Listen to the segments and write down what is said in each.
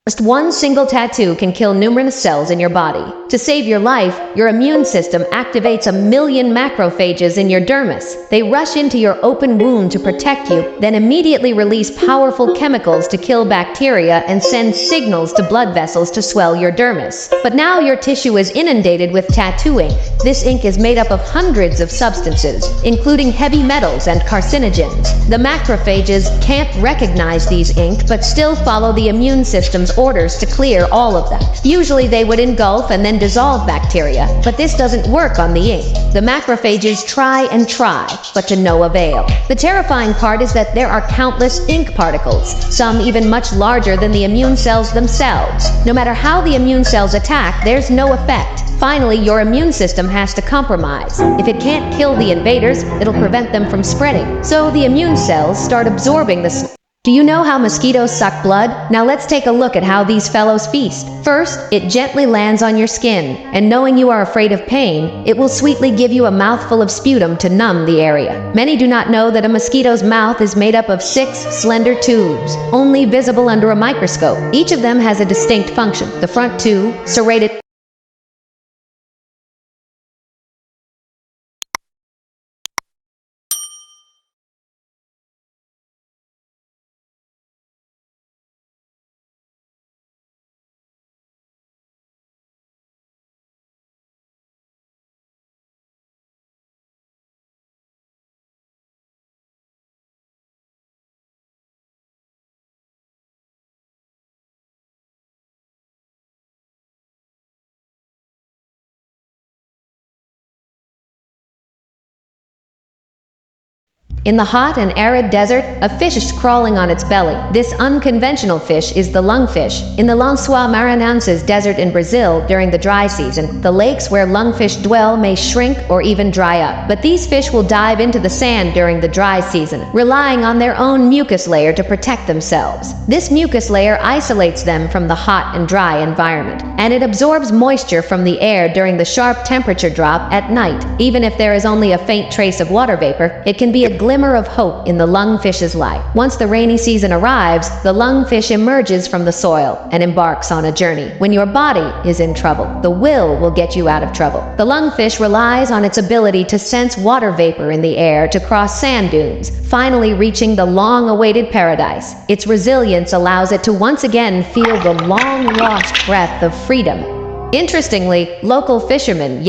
Just one single tattoo can kill numerous cells in your body. To save your life, your immune system activates 1,000,000 macrophages in your dermis. They rush into your open wound to protect you, then immediately release powerful chemicals to kill bacteria and send signals to blood vessels to swell your dermis. But now your tissue is inundated with tattoo ink. This ink is made up of hundreds of substances, including heavy metals and carcinogens. The macrophages can't recognize these ink, but still follow the immune system's orders to clear all of them. Usually they would engulf and then dissolve bacteria, but this doesn't work on the ink. The macrophages try and try, but to no avail. The terrifying part is that there are countless ink particles, some even much larger than the immune cells themselves. No matter how the immune cells attack, there's no effect. Finally, your immune system has to compromise. If it can't kill the invaders, it'll prevent them from spreading. So the immune cells start absorbing the Do you know how mosquitoes suck blood? Now let's take a look at how these fellows feast. First, it gently lands on your skin, and knowing you are afraid of pain, it will sweetly give you a mouthful of sputum to numb the area. Many do not know that a mosquito's mouth is made up of 6 slender tubes, only visible under a microscope. Each of them has a distinct function. The front two, serrated In the hot and arid desert, a fish is crawling on its belly. This unconventional fish is the lungfish. In the Lençóis Maranhenses desert in Brazil, during the dry season, the lakes where lungfish dwell may shrink or even dry up. But these fish will dive into the sand during the dry season, relying on their own mucus layer to protect themselves. This mucus layer isolates them from the hot and dry environment, and it absorbs moisture from the air during the sharp temperature drop at night. Even if there is only a faint trace of water vapor, it can be a glimmer of hope in the lungfish's life. Once the rainy season arrives, the lungfish emerges from the soil and embarks on a journey. When your body is in trouble, the will get you out of trouble. The lungfish relies on its ability to sense water vapor in the air to cross sand dunes, finally reaching the long-awaited paradise. Its resilience allows it to once again feel the long-lost breath of freedom. Interestingly, local fishermen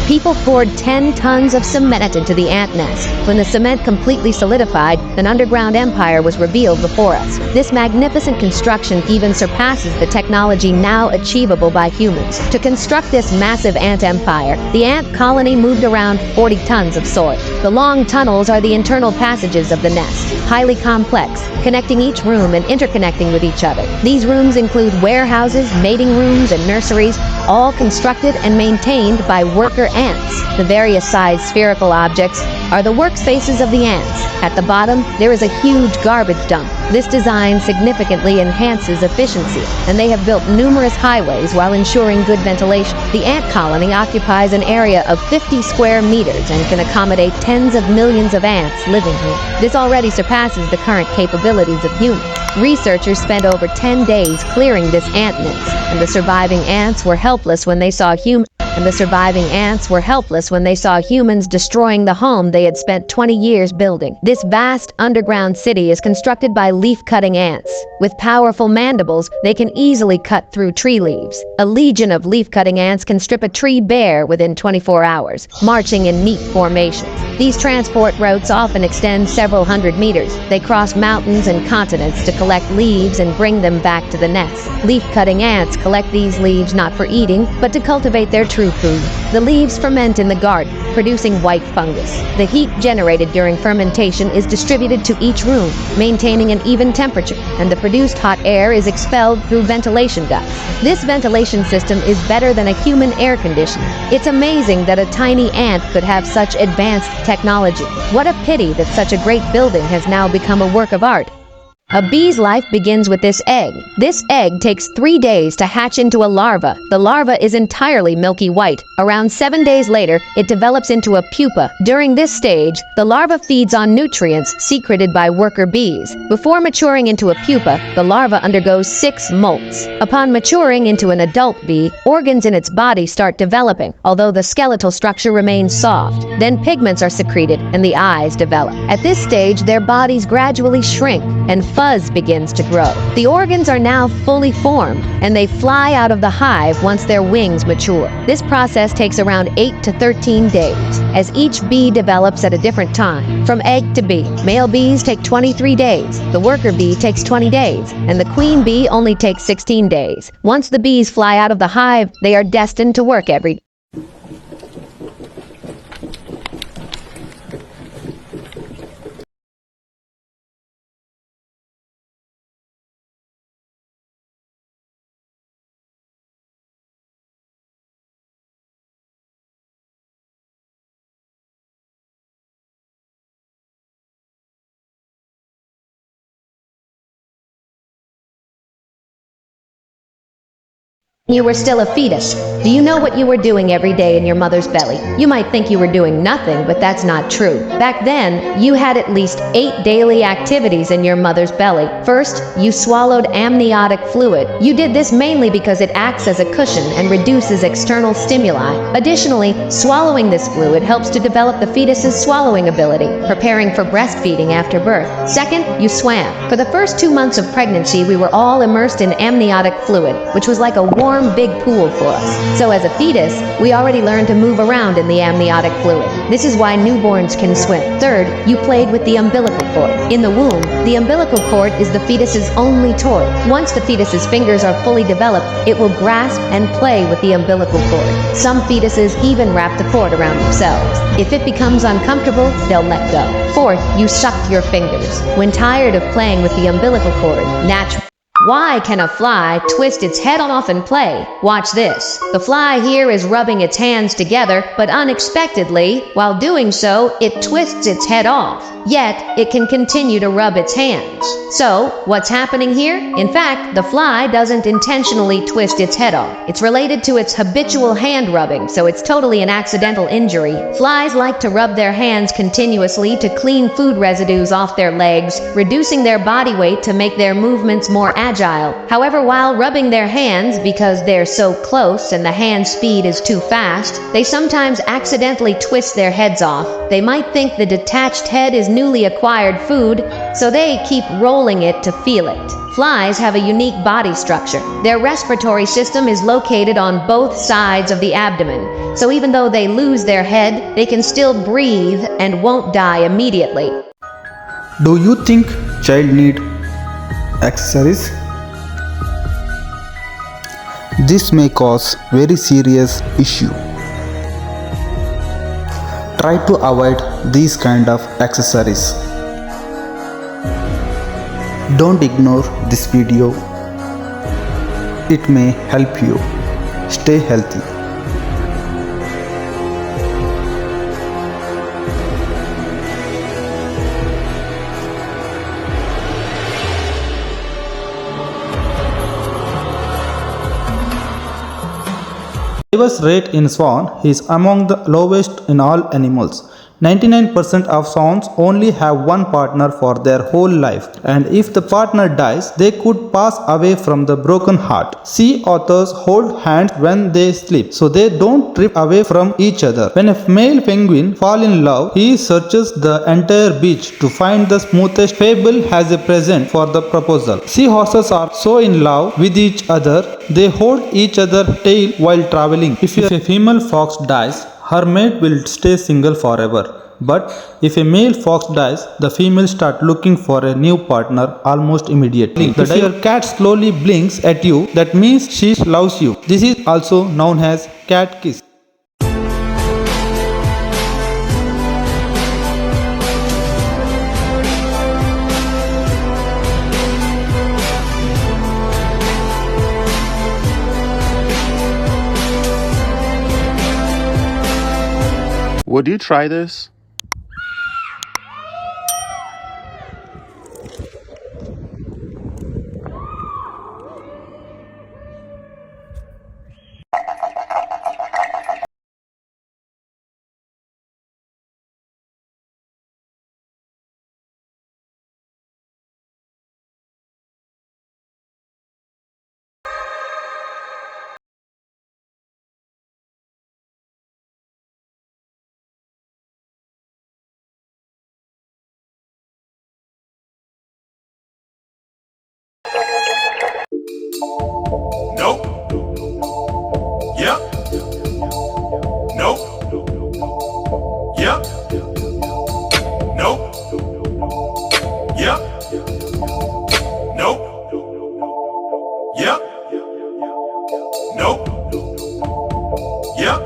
People poured 10 tons of cement into the ant nest. When the cement completely solidified, an underground empire was revealed before us. This magnificent construction even surpasses the technology now achievable by humans. To construct this massive ant empire, the ant colony moved around 40 tons of soil. The long tunnels are the internal passages of the nest, highly complex, connecting each room and interconnecting with each other. These rooms include warehouses, mating rooms, and nurseries, all constructed and maintained by worker ants. The various sized spherical objects are the workspaces of the ants. At the bottom, there is a huge garbage dump. This design significantly enhances efficiency, and they have built numerous highways while ensuring good ventilation. The ant colony occupies an area of 50 square meters and can accommodate tens of millions of ants living here. This already surpasses the current capabilities of humans. Researchers spent over 10 days clearing this ant nest, and the surviving ants were helpless when they saw humans destroying the home they had spent 20 years building. This vast underground city is constructed by leaf-cutting ants. With powerful mandibles, they can easily cut through tree leaves. A legion of leaf-cutting ants can strip a tree bare within 24 hours, marching in neat formations. These transport routes often extend several hundred meters. They cross mountains and continents to collect leaves and bring them back to the nest. Leaf-cutting ants collect these leaves not for eating, but to cultivate their true food. The leaves ferment in the garden, producing white fungus. The heat generated during fermentation is distributed to each room, maintaining an even temperature, and the produced hot air is expelled through ventilation ducts. This ventilation system is better than a human air conditioner. It's amazing that a tiny ant could have such advanced technology. What a pity that such a great building has now become a work of art. A bee's life begins with this egg. This egg takes 3 days to hatch into a larva. The larva is entirely milky white. Around 7 days later, it develops into a pupa. During this stage, the larva feeds on nutrients secreted by worker bees. Before maturing into a pupa, the larva undergoes 6 molts. Upon maturing into an adult bee, organs in its body start developing, although the skeletal structure remains soft. Then pigments are secreted and the eyes develop. At this stage, their bodies gradually shrink and fuzz begins to grow. The organs are now fully formed, and they fly out of the hive once their wings mature. This process takes around 8 to 13 days, as each bee develops at a different time. From egg to bee, male bees take 23 days, the worker bee takes 20 days, and the queen bee only takes 16 days. Once the bees fly out of the hive, they are destined to work every day. You were still a fetus. Do you know what you were doing every day in your mother's belly? You might think you were doing nothing, but that's not true. Back then, you had at least 8 daily activities in your mother's belly. First, you swallowed amniotic fluid. You did this mainly because it acts as a cushion and reduces external stimuli. Additionally, swallowing this fluid helps to develop the fetus's swallowing ability, preparing for breastfeeding after birth. Second, you swam. For the first 2 months of pregnancy, we were all immersed in amniotic fluid, which was like a warm big pool for us. So as a fetus, we already learned to move around in the amniotic fluid. This is why newborns can swim. Third, you played with the umbilical cord. In the womb, the umbilical cord is the fetus's only toy. Once the fetus's fingers are fully developed, it will grasp and play with the umbilical cord. Some fetuses even wrap the cord around themselves. If it becomes uncomfortable, they'll let go. Fourth, you sucked your fingers. When tired of playing with the umbilical cord, naturally. Why can a fly twist its head off and play? Watch this. The fly here is rubbing its hands together, but unexpectedly, while doing so, it twists its head off. Yet, it can continue to rub its hands. So, what's happening here? In fact, the fly doesn't intentionally twist its head off. It's related to its habitual hand rubbing, so it's totally an accidental injury. Flies like to rub their hands continuously to clean food residues off their legs, reducing their body weight to make their movements more agile. However, while rubbing their hands, because they're so close and the hand speed is too fast, they sometimes accidentally twist their heads off. They might think the detached head is newly acquired food, so they keep rolling it to feel it. Flies have a unique body structure. Their respiratory system is located on both sides of the abdomen, so even though they lose their head, they can still breathe and won't die immediately. Do you think child need accessories? This may cause very serious issue. Try to avoid these kind of accessories. Don't ignore this video. It may help you stay healthy. Divorce rate in swan is among the lowest in all animals. 99% of swans only have one partner for their whole life, and if the partner dies, they could pass away from the broken heart. Sea otters hold hands when they sleep, so they don't drift away from each other. When a male penguin falls in love, he searches the entire beach to find the smoothest pebble as a present for the proposal. Seahorses are so in love with each other, they hold each other's tail while traveling. If a female fox dies, her mate will stay single forever. But if a male fox dies, the female starts looking for a new partner almost immediately. If your cat slowly blinks at you, that means she loves you. This is also known as cat kiss. Would you try this? Yep. Nope. Yep.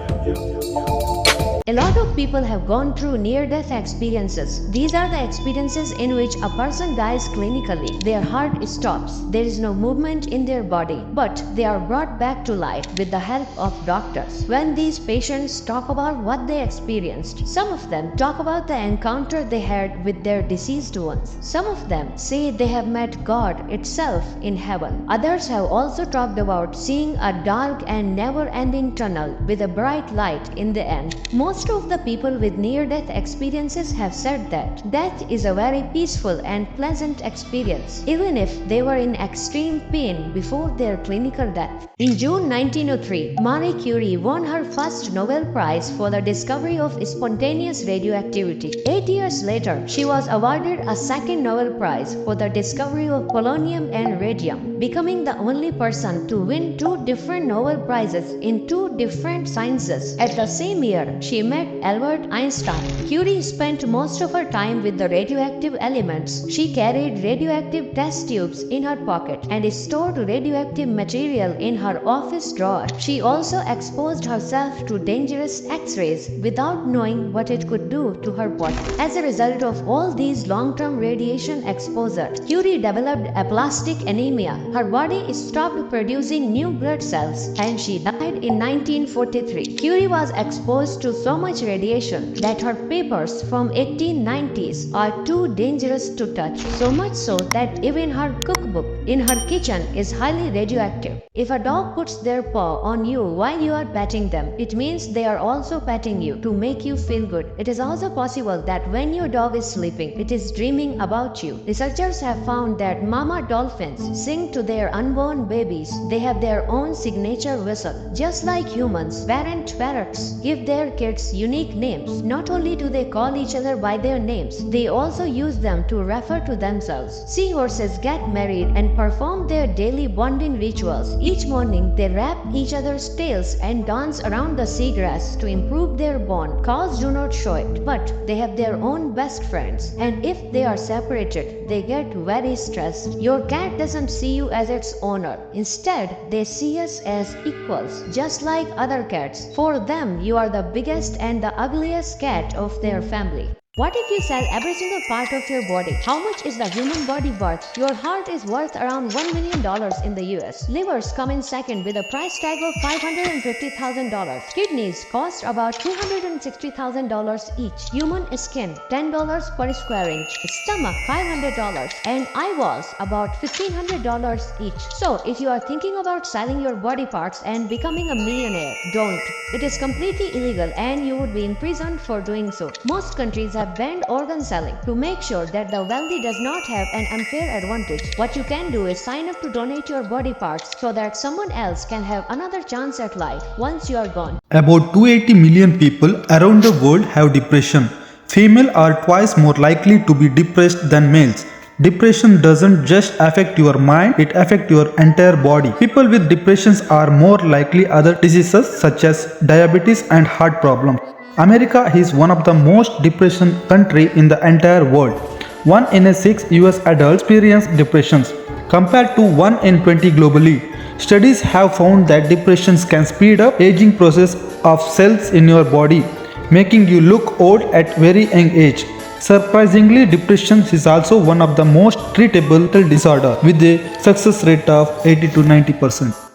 A lot of people have gone through near-death experiences. These are the experiences in which a person dies clinically. Their heart stops. There is no movement in their body, but they are brought back to life with the help of doctors. When these patients talk about what they experienced, some of them talk about the encounter they had with their deceased ones. Some of them say they have met God itself in heaven. Others have also talked about seeing a dark and never-ending tunnel with a bright light in the end. Most of the people with near-death experiences have said that death is a very peaceful and pleasant experience, even if they were in extreme pain before their clinical death. In June 1903, Marie Curie won her first Nobel Prize for the discovery of spontaneous radioactivity. 8 years later, she was awarded a second Nobel Prize for the discovery of polonium and radium, becoming the only person to win two different Nobel Prizes in two different sciences. At the same year, she met Albert Einstein. Curie spent most of her time with the radioactive elements. She carried radioactive test tubes in her pocket and stored radioactive material in her office drawer. She also exposed herself to dangerous X-rays without knowing what it could do to her body. As a result of all these long-term radiation exposure, Curie developed aplastic anemia. Her body stopped producing new blood cells and she died in 1943. Curie was exposed to so much radiation that her papers from 1890s are too dangerous to touch, so much so that even her cookbook in her kitchen is highly radioactive. If a dog puts their paw on you while you are petting them, it means they are also petting you to make you feel good. It is also possible that when your dog is sleeping, it is dreaming about you. Researchers have found that mama dolphins sing to their unborn babies. They have their own signature whistle. Just like humans, parent parrots give their kids unique names. Not only do they call each other by their names, they also use them to refer to themselves. Seahorses get married and perform their daily bonding rituals. Each morning, they wrap each other's tails and dance around the seagrass to improve their bond. Cows do not show it, but they have their own best friends. And if they are separated, they get very stressed. Your cat doesn't see you as its owner. Instead, they see us as equals, just like other cats. For them, you are the biggest and the ugliest cat of their family. What if you sell every single part of your body? How much is the human body worth? Your heart is worth around $1 million in the US. Livers come in second with a price tag of $550,000. Kidneys cost about $260,000 each. Human skin, $10 per square inch. Stomach, $500. And eyeballs, about $1,500 each. So, if you are thinking about selling your body parts and becoming a millionaire, don't. It is completely illegal and you would be imprisoned for doing so. Most countries have banned organ selling to make sure that the wealthy does not have an unfair advantage. What you can do is sign up to donate your body parts so that someone else can have another chance at life once you are gone. About 280 million people around the world have depression. Females are twice more likely to be depressed than males. Depression doesn't just affect your mind, it affects your entire body. People with depressions are more likely other diseases such as diabetes and heart problems. America is one of the most depressed countries in the entire world. 1 in 6 US adults experience depressions, compared to 1 in 20 globally. Studies have found that depressions can speed up aging process of cells in your body, making you look old at very young age. Surprisingly, depression is also one of the most treatable disorder with a success rate of 80 to 90%.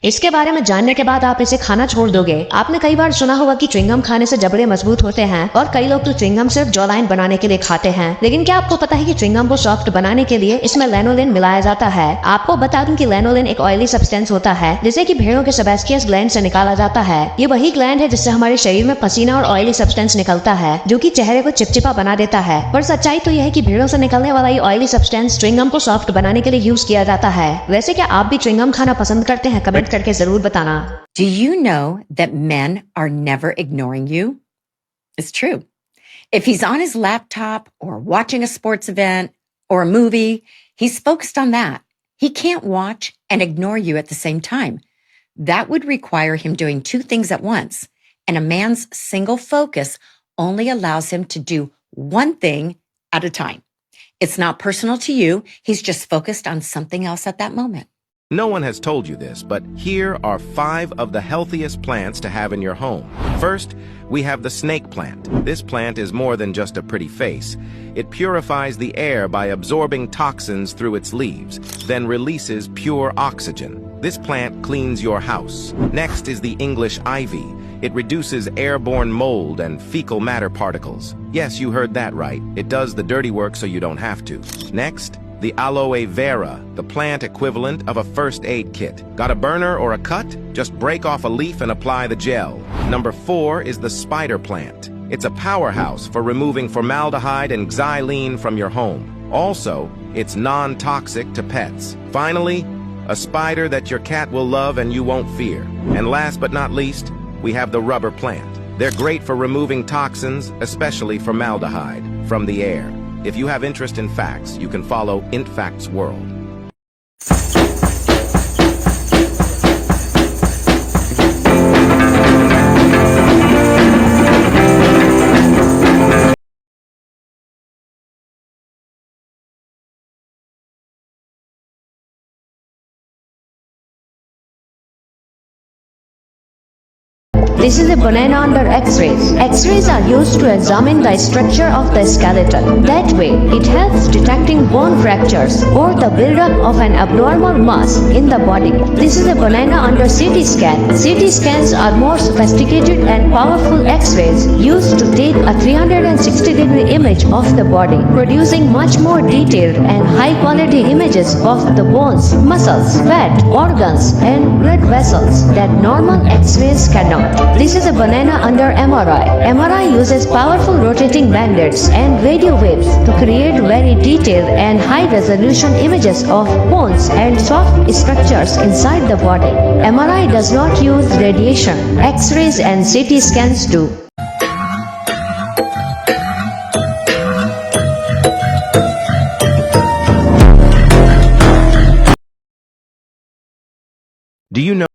इसके बारे में जानने के बाद आप इसे खाना छोड़ दोगे। आपने कई बार सुना होगा कि च्युइंगम खाने से जबड़े मजबूत होते हैं और कई लोग तो च्युइंगम सिर्फ जॉलाइन बनाने के लिए खाते हैं। लेकिन क्या आपको पता है कि च्युइंगम को सॉफ्ट बनाने के लिए इसमें लैनोलिन मिलाया जाता है? आपको बता दूं कि लैनोलिन एक ऑयली सब्सटेंस होता है जिसे कि भेड़ों के सेबेस्टियस ग्लैंड से निकाला जाता है। ये वही ग्लैंड है जिससे हमारे शरीर में पसीना और ऑयली सब्सटेंस निकलता है जो कि चेहरे को चिपचिपा बना देता है। पर सच्चाई तो यह है कि भेड़ों से निकलने वाला ये ऑयली सब्सटेंस च्युइंगम को सॉफ्ट बनाने के लिए यूज किया जाता है। वैसे क्या आप भी च्युइंगम खाना पसंद करते हैं? कमेंट करके जरूर बताना। Do you know that men are never ignoring you? It's true. If he's on his laptop or watching a sports event or a movie, he's focused on that. He can't watch and ignore you at the same time. That would require him doing two things at once. And a man's single focus only allows him to do one thing at a time. It's not personal to you. He's just focused on something else at that moment. No one has told you this, but here are 5 of the healthiest plants to have in your home. First, we have the snake plant. This plant is more than just a pretty face. It purifies the air by absorbing toxins through its leaves, then releases pure oxygen. This plant cleans your house. Next is the English ivy. It reduces airborne mold and fecal matter particles. Yes, you heard that right. It does the dirty work so you don't have to. Next, the aloe vera, the plant equivalent of a first aid kit. Got a burner or a cut? Just break off a leaf and apply the gel. Number 4 is the spider plant. It's a powerhouse for removing formaldehyde and xylene from your home. Also, it's non-toxic to pets. Finally, a spider that your cat will love and you won't fear. And last but not least, we have the rubber plant. They're great for removing toxins, especially formaldehyde, from the air. If you have interest in facts, you can follow IntFacts World. This is a banana under X-rays. X-rays are used to examine the structure of the skeleton. That way, it helps detecting bone fractures or the buildup of an abnormal mass in the body. This is a banana under CT scan. CT scans are more sophisticated and powerful X-rays used to take a 360-degree image of the body, producing much more detailed and high-quality images of the bones, muscles, fat, organs, and blood vessels that normal X-rays cannot. This is a banana under MRI. MRI uses powerful rotating magnets and radio waves to create very detailed and high-resolution images of bones and soft structures inside the body. MRI does not use radiation. X-rays and CT scans do. Do you know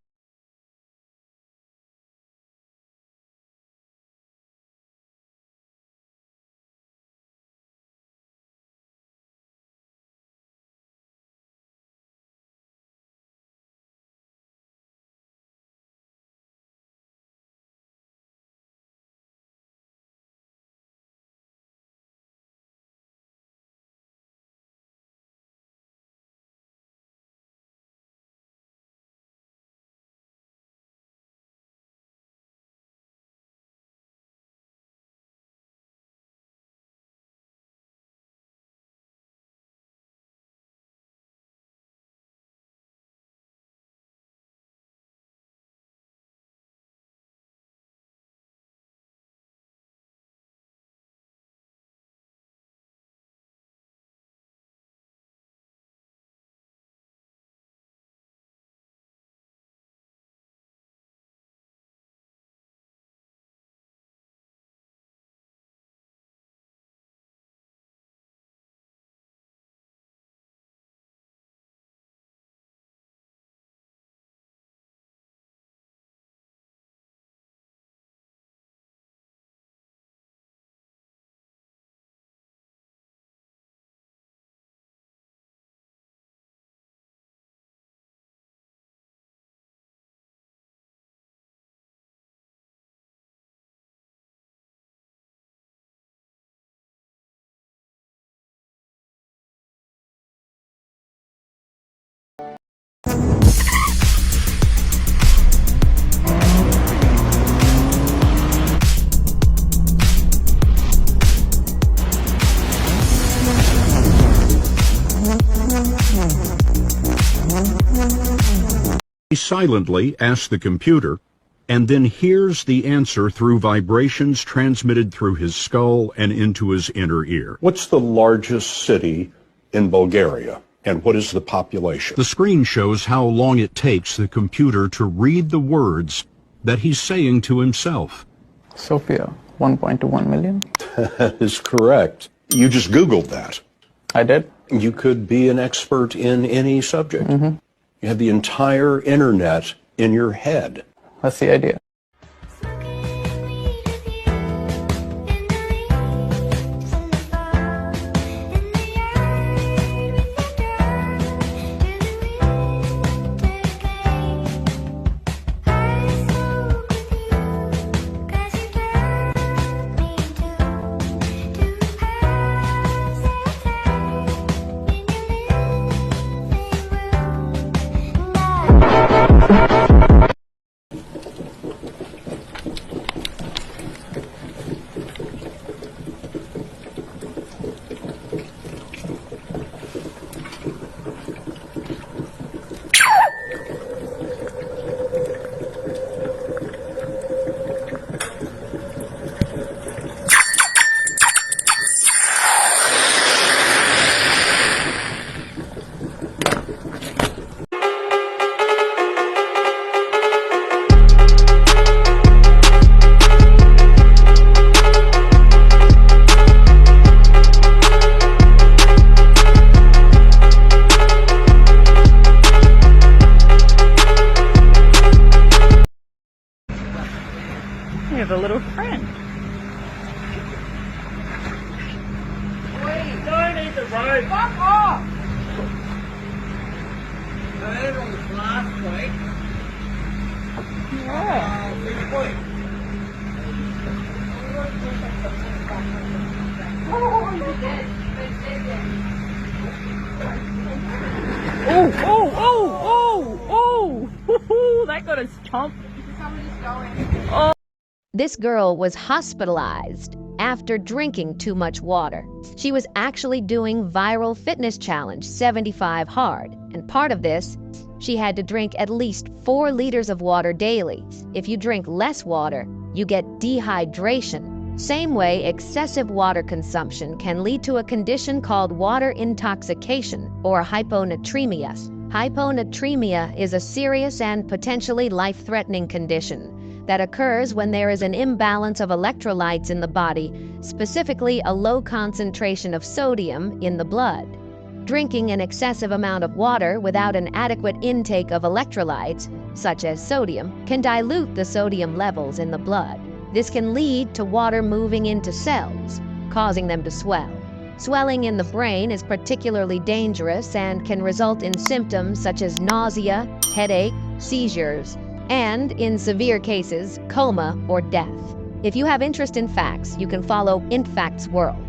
He silently asks the computer and then hears the answer through vibrations transmitted through his skull and into his inner ear. What's the largest city in Bulgaria, and what is the population? The screen shows how long it takes the computer to read the words that he's saying to himself. Sofia, 1.21 million. That is correct. You just Googled that. I did. You could be an expert in any subject. You have the entire internet in your head. That's the idea. This girl was hospitalized after drinking too much water. She was actually doing viral fitness challenge 75 hard, and part of this, she had to drink at least 4 liters of water daily. If you drink less water, you get dehydration. Same way, excessive water consumption can lead to a condition called water intoxication or hyponatremia. Hyponatremia is a serious and potentially life-threatening condition that occurs when there is an imbalance of electrolytes in the body, specifically a low concentration of sodium in the blood. Drinking an excessive amount of water without an adequate intake of electrolytes, such as sodium, can dilute the sodium levels in the blood. This can lead to water moving into cells, causing them to swell. Swelling in the brain is particularly dangerous and can result in symptoms such as nausea, headache, seizures, and, in severe cases, coma or death. If you have interest in facts, you can follow IntFacts World.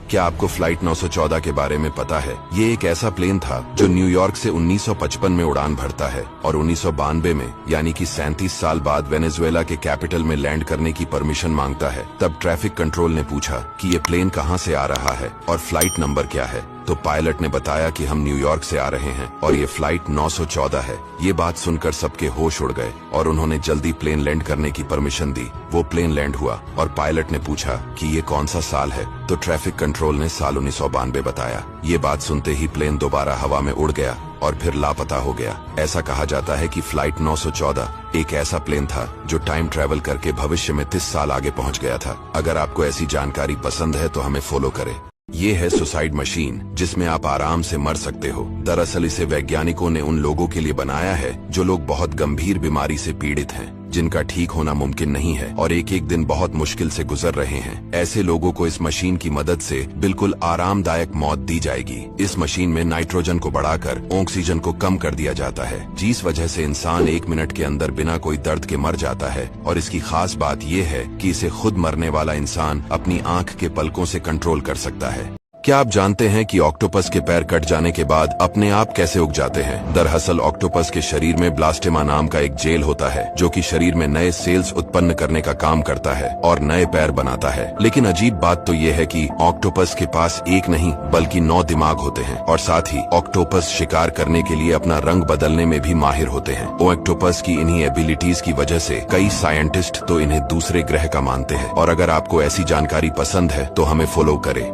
क्या आपको flight 914 के बारे में पता है? ये एक ऐसा प्लेन था जो न्यूयॉर्क से 1955 में उड़ान भरता है और 1992 में, यानी कि 37 साल बाद वेनेजुएला के कैपिटल में लैंड करने की परमिशन मांगता है। तब ट्रैफिक कंट्रोल ने पूछा कि ये प्लेन कहाँ से आ रहा है और फ्लाइट नंबर क्या है। तो पायलट ने बताया कि हम न्यूयॉर्क से आ रहे हैं और ये फ्लाइट 914 है। ये बात सुनकर सबके होश उड़ गए और उन्होंने जल्दी प्लेन लैंड करने की परमिशन दी। वो प्लेन लैंड हुआ और पायलट ने पूछा कि ये कौन सा साल है, तो ट्रैफिक कंट्रोल ने साल 1992 बताया। ये बात सुनते ही प्लेन दोबारा हवा में उड़ गया और फिर लापता हो गया। ऐसा कहा जाता है कि फ्लाइट 914 एक ऐसा प्लेन था जो टाइम ट्रेवल करके भविष्य में 30 साल आगे पहुंच गया था। अगर आपको ऐसी जानकारी पसंद है तो हमें फॉलो करें। ये है सुसाइड मशीन, जिसमें आप आराम से मर सकते हो। दरअसल इसे वैज्ञानिकों ने उन लोगों के लिए बनाया है जो लोग बहुत गंभीर बीमारी से पीड़ित हैं, जिनका ठीक होना मुमकिन नहीं है और एक एक दिन बहुत मुश्किल से गुजर रहे हैं। ऐसे लोगों को इस मशीन की मदद से बिल्कुल आरामदायक मौत दी जाएगी। इस मशीन में नाइट्रोजन को बढ़ाकर ऑक्सीजन को कम कर दिया जाता है, जिस वजह से इंसान 1 मिनट के अंदर बिना कोई दर्द के मर जाता है। और इसकी खास बात यह है कि इसे खुद मरने वाला इंसान अपनी आंख के पलकों से कंट्रोल कर सकता है। क्या आप जानते हैं कि ऑक्टोपस के पैर कट जाने के बाद अपने आप कैसे उग जाते हैं? दरअसल ऑक्टोपस के शरीर में ब्लास्टेमा नाम का एक जेल होता है जो कि शरीर में नए सेल्स उत्पन्न करने का काम करता है और नए पैर बनाता है। लेकिन अजीब बात तो ये है कि ऑक्टोपस के पास एक नहीं बल्कि 9 दिमाग होते हैं और साथ ही ऑक्टोपस शिकार करने के लिए अपना रंग बदलने में भी माहिर होते हैं। ऑक्टोपस की इन्हीं एबिलिटीज की वजह से कई साइंटिस्ट तो इन्हें दूसरे ग्रह का मानते हैं। और अगर आपको ऐसी जानकारी पसंद है तो हमें फॉलो करें।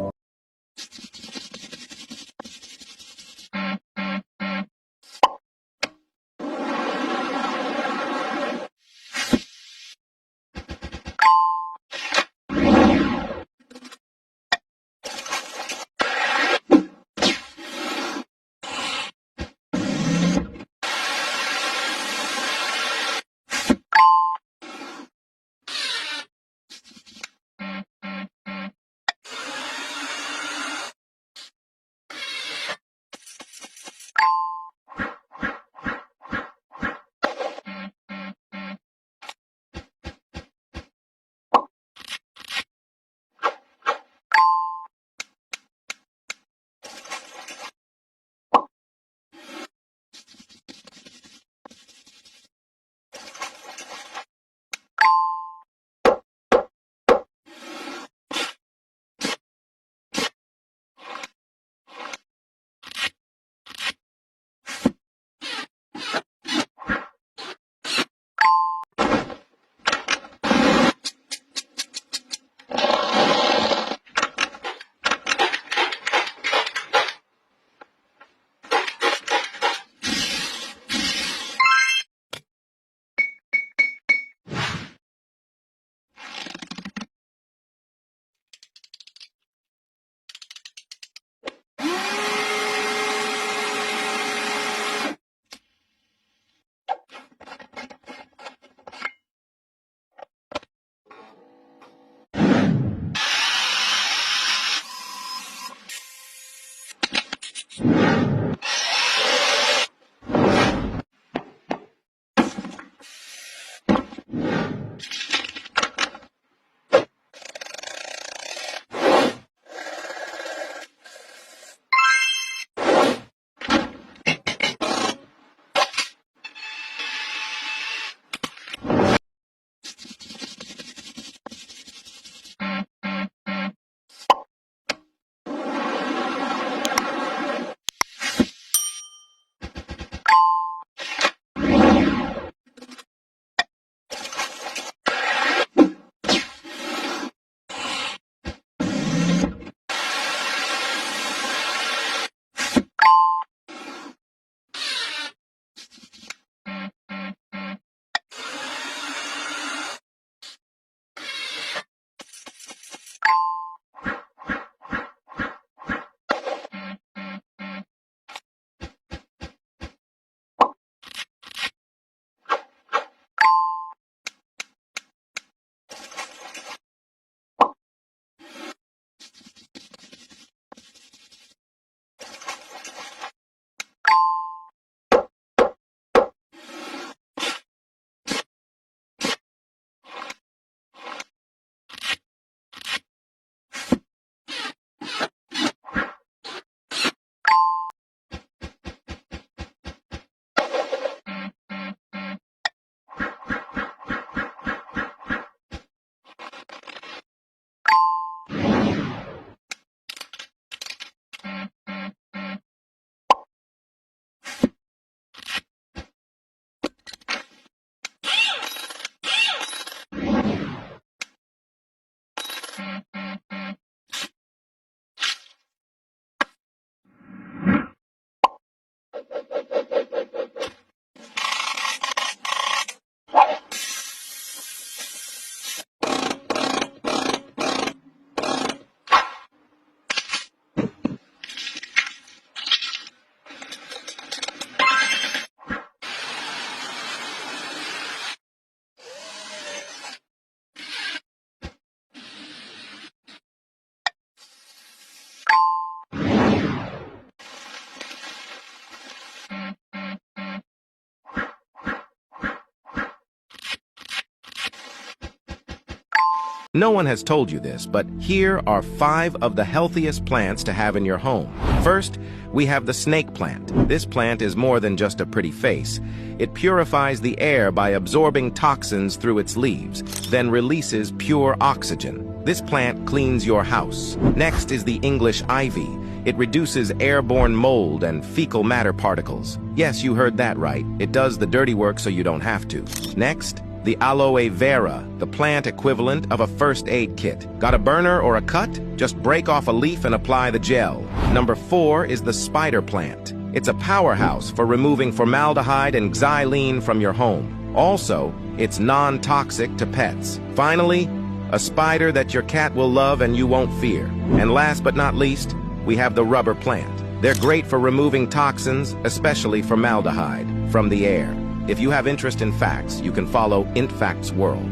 No one has told you this, but here are 5 of the healthiest plants to have in your home. First, we have the snake plant. This plant is more than just a pretty face. It purifies the air by absorbing toxins through its leaves, then releases pure oxygen. This plant cleans your house. Next is the English ivy. It reduces airborne mold and fecal matter particles. Yes, you heard that right. It does the dirty work so you don't have to. Next, the aloe vera, the plant equivalent of a first aid kit. Got a burner or a cut? Just break off a leaf and apply the gel. Number 4 is the spider plant. It's a powerhouse for removing formaldehyde and xylene from your home. Also, it's non-toxic to pets. Finally, a spider that your cat will love and you won't fear. And last but not least, we have the rubber plant. They're great for removing toxins, especially formaldehyde, from the air. If you have interest in facts, you can follow IntFacts World.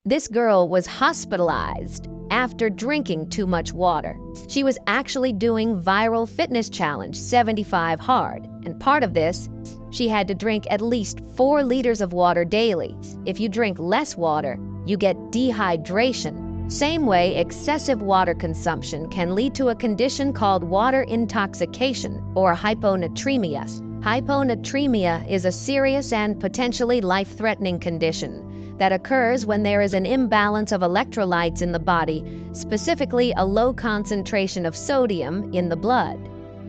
This girl was hospitalized after drinking too much water. She was actually doing viral fitness challenge 75 hard, and part of this, she had to drink at least 4 liters of water daily. If you drink less water, you get dehydration. Same way, excessive water consumption can lead to a condition called water intoxication or hyponatremia. Hyponatremia is a serious and potentially life-threatening condition that occurs when there is an imbalance of electrolytes in the body, specifically a low concentration of sodium in the blood.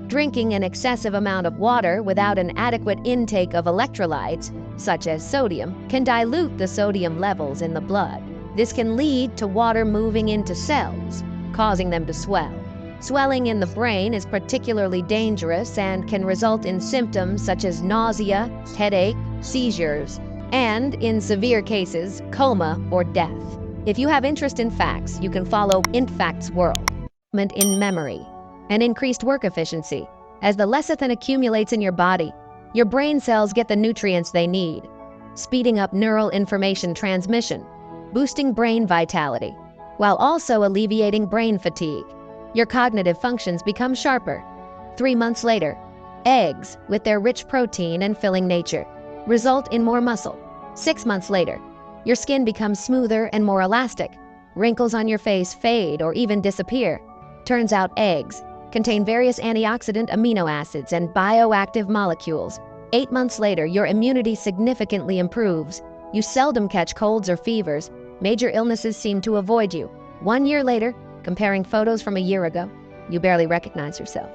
Drinking an excessive amount of water without an adequate intake of electrolytes, such as sodium, can dilute the sodium levels in the blood. This can lead to water moving into cells, causing them to swell. Swelling in the brain is particularly dangerous and can result in symptoms such as nausea, headache, seizures, and, in severe cases, coma or death. If you have interest in facts, you can follow IntFacts World. In memory and increased work efficiency. As the lecithin accumulates in your body, your brain cells get the nutrients they need, speeding up neural information transmission, boosting brain vitality, while also alleviating brain fatigue. Your cognitive functions become sharper. 3 months later, eggs, with their rich protein and filling nature, result in more muscle. 6 months later, your skin becomes smoother and more elastic. Wrinkles on your face fade or even disappear. Turns out eggs contain various antioxidant amino acids and bioactive molecules. 8 months later, your immunity significantly improves. You seldom catch colds or fevers. Major illnesses seem to avoid you. 1 year later, comparing photos from a year ago, you barely recognize yourself.